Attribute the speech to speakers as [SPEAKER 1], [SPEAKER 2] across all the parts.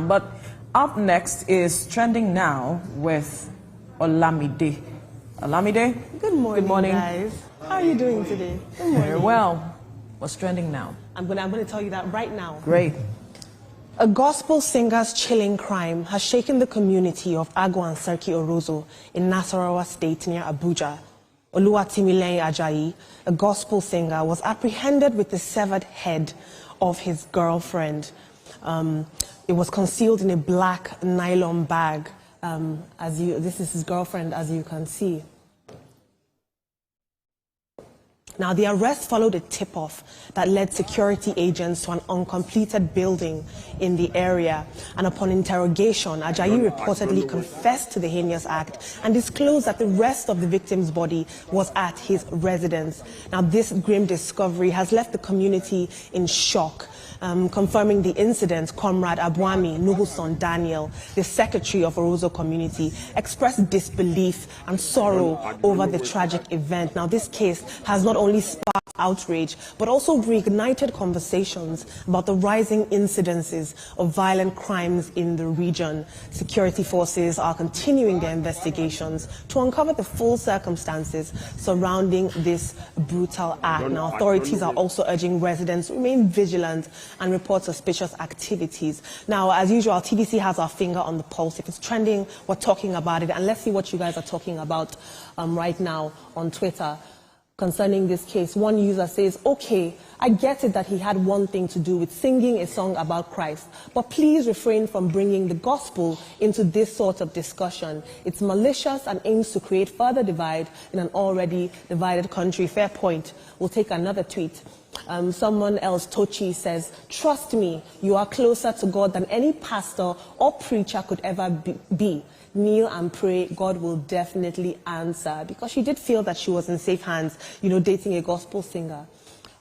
[SPEAKER 1] But up next is Trending Now with Olamide. Olamide?
[SPEAKER 2] Good morning,
[SPEAKER 1] Good morning,
[SPEAKER 2] guys. How are you doing today? Good morning.
[SPEAKER 1] Very well. What's trending now?
[SPEAKER 2] I'm going to tell you that right now.
[SPEAKER 1] Great.
[SPEAKER 2] A gospel singer's chilling crime has shaken the community of Agua and Serki Orozo in Nasarawa State near Abuja. Oluwatimileyin Ajayi, a gospel singer, was apprehended with the severed head of his girlfriend. It was concealed in a black nylon bag. This is his girlfriend, as you can see. Now, the arrest followed a tip-off that led security agents to an uncompleted building in the area. And upon interrogation, Ajayi reportedly confessed to the heinous act and disclosed that the rest of the victim's body was at his residence. Now, this grim discovery has left the community in shock. Confirming the incident, Comrade Abuami Nuhuson Daniel, the secretary of Orozo community, expressed disbelief and sorrow over the tragic event. Now, this case has not only sparked outrage, but also reignited conversations about the rising incidences of violent crimes in the region. Security forces are continuing their investigations to uncover the full circumstances surrounding this brutal act. Now, authorities are also urging residents to remain vigilant and report suspicious activities. Now, as usual, TVC has our finger on the pulse. If it's trending, we're talking about it. And let's see what you guys are talking about right now on Twitter concerning this case. One user says, okay, I get it that he had one thing to do with singing a song about Christ, but please refrain from bringing the gospel into this sort of discussion. It's malicious and aims to create further divide in an already divided country. Fair point. We'll take another tweet. Someone else, Tochi, says, trust me, you are closer to God than any pastor or preacher could ever be. Kneel and pray, God will definitely answer. Because she did feel that she was in safe hands, dating a gospel singer.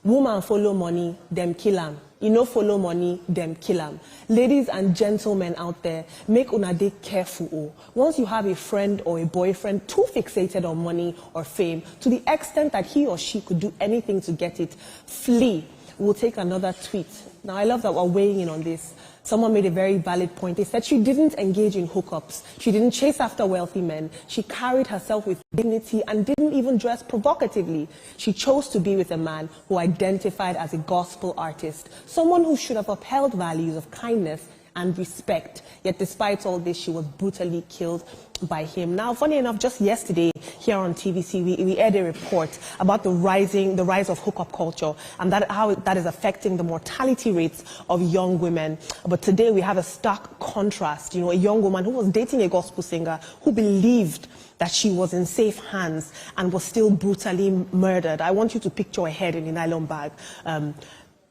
[SPEAKER 2] Woman follow money, them kill am. Follow money, them kill am. Ladies and gentlemen out there, make una dey careful. Once you have a friend or a boyfriend too fixated on money or fame, to the extent that he or she could do anything to get it, flee. We'll take another tweet. Now, I love that we're weighing in on this. Someone made a very valid point. They said she didn't engage in hookups. She didn't chase after wealthy men. She carried herself with dignity and didn't even dress provocatively. She chose to be with a man who identified as a gospel artist, someone who should have upheld values of kindness and respect. Yet despite all this, she was brutally killed by him. Now, funny enough, just yesterday here on TVC, we aired a report about the rise of hookup culture and how that is affecting the mortality rates of young women. But today we have a stark contrast. A young woman who was dating a gospel singer who believed that she was in safe hands and was still brutally murdered. I want you to picture her head in a nylon bag.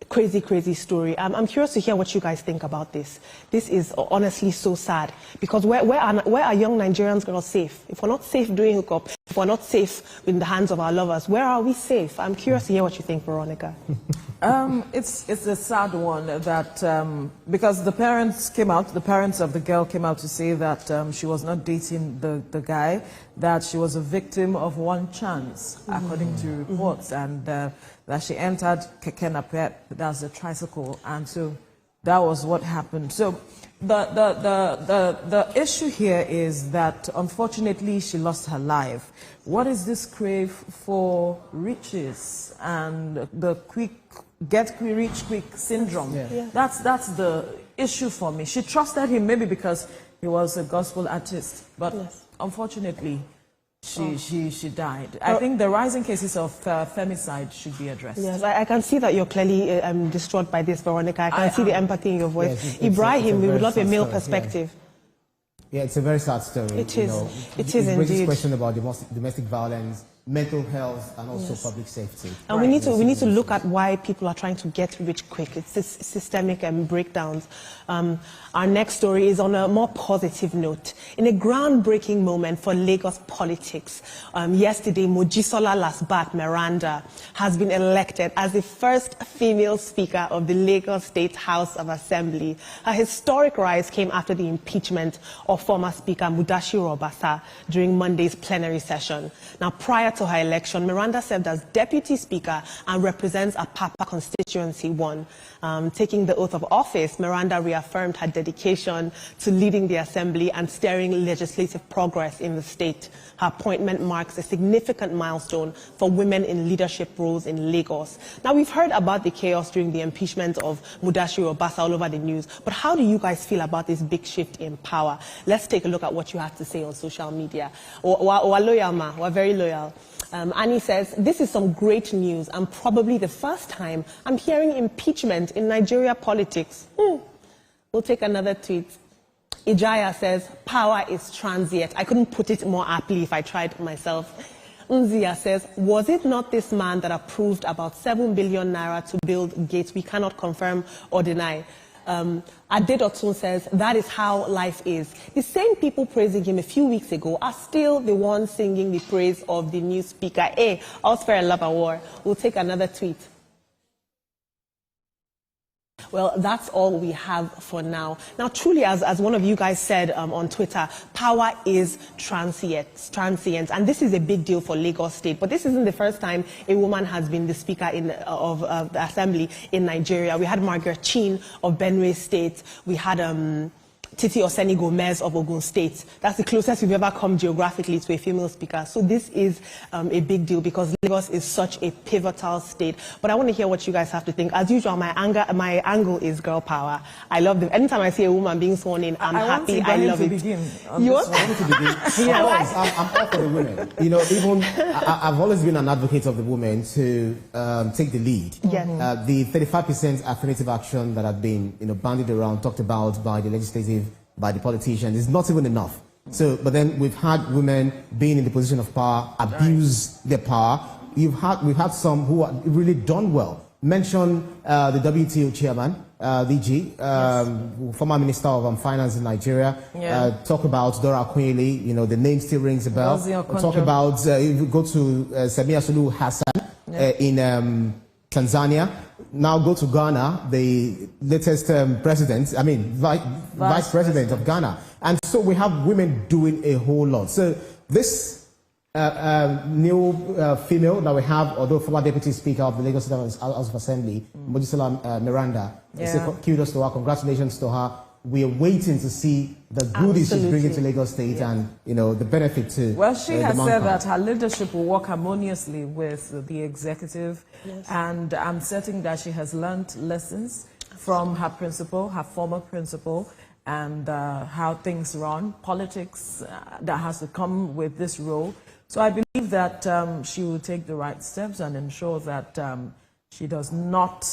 [SPEAKER 2] Crazy, crazy story. I'm curious to hear what you guys think about this. This is honestly so sad because where are young Nigerians girls safe? If we're not safe doing hookup, if we're not safe in the hands of our lovers, where are we safe? I'm curious to hear what you think, Veronica.
[SPEAKER 1] It's a sad one that because the parents of the girl came out to say that she was not dating the guy, that she was a victim of one chance, according to reports, and that she entered Keke Napep, that's a tricycle, and so that was what happened. So the issue here is that unfortunately she lost her life. What is this crave for riches and the get rich quick syndrome? Yeah. That's the issue for me. She trusted him maybe because he was a gospel artist, but unfortunately she died. I think the rising cases of femicide should be addressed.
[SPEAKER 2] Yes, I can see that you're clearly distraught by this, Veronica. I can see the empathy in your voice.
[SPEAKER 3] Yes,
[SPEAKER 2] Ibrahim, we would love a male
[SPEAKER 3] story,
[SPEAKER 2] perspective.
[SPEAKER 3] Yeah, it's a very sad story.
[SPEAKER 2] It is. It
[SPEAKER 3] raises
[SPEAKER 2] indeed.
[SPEAKER 3] question about domestic violence, mental health, and also public safety.
[SPEAKER 2] And we need to look at why people are trying to get rich quick. It's this systemic breakdowns. Our next story is on a more positive note. In a groundbreaking moment for Lagos politics, yesterday Mojisola Lasbat Miranda has been elected as the first female speaker of the Lagos State House of Assembly. Her historic rise came after the impeachment of former Speaker Mudashiru Obasa during Monday's plenary session. Now, prior to her election, Miranda served as Deputy Speaker and represents Apapa Constituency 1. Taking the oath of office, Miranda reaffirmed her dedication to leading the Assembly and steering legislative progress in the state. Her appointment marks a significant milestone for women in leadership roles in Lagos. Now, we've heard about the chaos during the impeachment of Mudashiru Obasa all over the news, but how do you guys feel about this big shift in power? Let's take a look at what you have to say on social media. We're loyal, ma. We're very loyal. Annie says, this is some great news and probably the first time I'm hearing impeachment in Nigeria politics. We'll take another tweet. Ijaya says, power is transient. I couldn't put it more aptly if I tried myself. Nzia says, was it not this man that approved about 7 billion naira to build gates? We cannot confirm or deny. Adedotun says, that is how life is. The same people praising him a few weeks ago are still the ones singing the praise of the new speaker. Hey, all's fair in love and war. We'll take another tweet. Well, that's all we have for now. Now, truly, as one of you guys said on Twitter, power is transient, and this is a big deal for Lagos State. But this isn't the first time a woman has been the Speaker of the Assembly in Nigeria. We had Margaret Chin of Benue State. We had Titi Oseni Gomez of Ogun State. That's the closest we've ever come geographically to a female speaker. So this is a big deal because Lagos is such a pivotal state. But I want to hear what you guys have to think. As usual, my angle is girl power. I love them. Anytime I see a woman being sworn in, I'm happy. I love it.
[SPEAKER 3] You want to begin? I'm all for the women. You know, even I've always been an advocate of the women to take the lead.
[SPEAKER 2] Yeah.
[SPEAKER 3] The 35% affirmative action that have been bandied around, talked about by the legislative, by the politicians, is not even enough. So, but then we've had women being in the position of power, abuse their power. We've had some who have really done well. Mention the WTO chairman, DG, former Minister of Finance in Nigeria. Talk about Dora Akunyili, the name still rings a bell. Talk about, if you go to Samia Suluhu Hassan in Tanzania. Now go to Ghana, the latest vice president of Ghana. And so we have women doing a whole lot. So this new female that we have, although former Deputy Speaker of the Lagos State House of Assembly, Mojisola Miranda, kudos to her, congratulations to her. We are waiting to see the goodies she's bringing to Lagos State and, the benefit to
[SPEAKER 1] Well, she has said that her leadership will work harmoniously with the executive. And I'm certain that she has learned lessons from her principal, her former principal, and how things run, politics that has to come with this role. So I believe that she will take the right steps and ensure that she does not,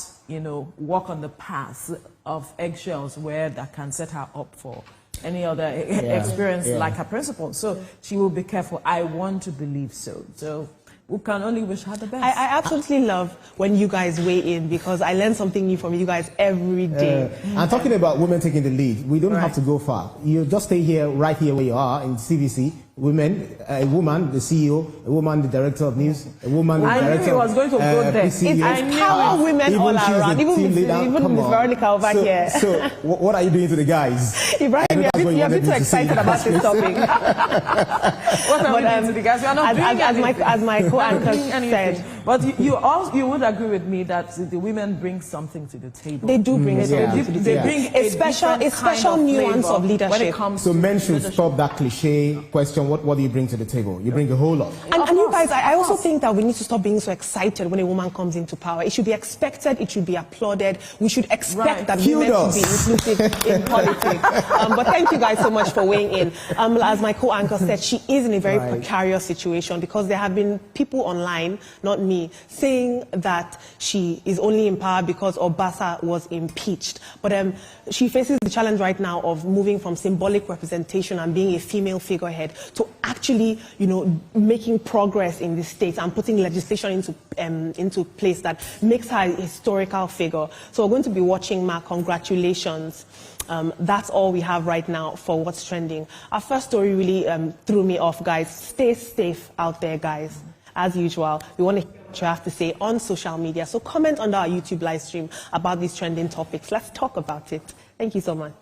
[SPEAKER 1] walk on the path of eggshells where that can set her up for any other experience like her principal. So she will be careful. I want to believe so. So we can only wish her the best.
[SPEAKER 2] I absolutely love when you guys weigh in because I learn something new from you guys every day.
[SPEAKER 3] And talking about women taking the lead, we don't have to go far. You just stay here, right here where you are in CVC. Women, a woman, the CEO, a woman, the director of news, a woman, the director
[SPEAKER 1] I knew he was going to go there.
[SPEAKER 2] It's power women all around, even Miss Veronica over here.
[SPEAKER 3] So what are you doing to the guys?
[SPEAKER 2] Ibrahim, you're a bit too excited about this topic.
[SPEAKER 1] What are we doing to the guys? We are not doing
[SPEAKER 2] as my co-anchor said.
[SPEAKER 1] But you would agree with me that the women bring something to the table.
[SPEAKER 2] They do bring something to the table.
[SPEAKER 1] They bring
[SPEAKER 2] a special nuance of leadership.
[SPEAKER 1] When it comes
[SPEAKER 3] so men should stop that cliche question. What do you bring to the table? You bring a whole lot.
[SPEAKER 2] And you guys, I also think that we need to stop being so excited when a woman comes into power. It should be expected. It should be applauded. We should expect that women to be inclusive in politics. But thank you guys so much for weighing in. As my co-anchor said, she is in a very precarious situation because there have been people online, not me, saying that she is only in power because Obasa was impeached. But she faces the challenge right now of moving from symbolic representation and being a female figurehead to actually, making progress in the state and putting legislation into place that makes her a historical figure. So we're going to be watching, Ma. Congratulations. That's all we have right now for what's trending. Our first story really threw me off, guys. Stay safe out there, guys. As usual, we want to hear what you have to say on social media. So comment under our YouTube live stream about these trending topics. Let's talk about it. Thank you so much.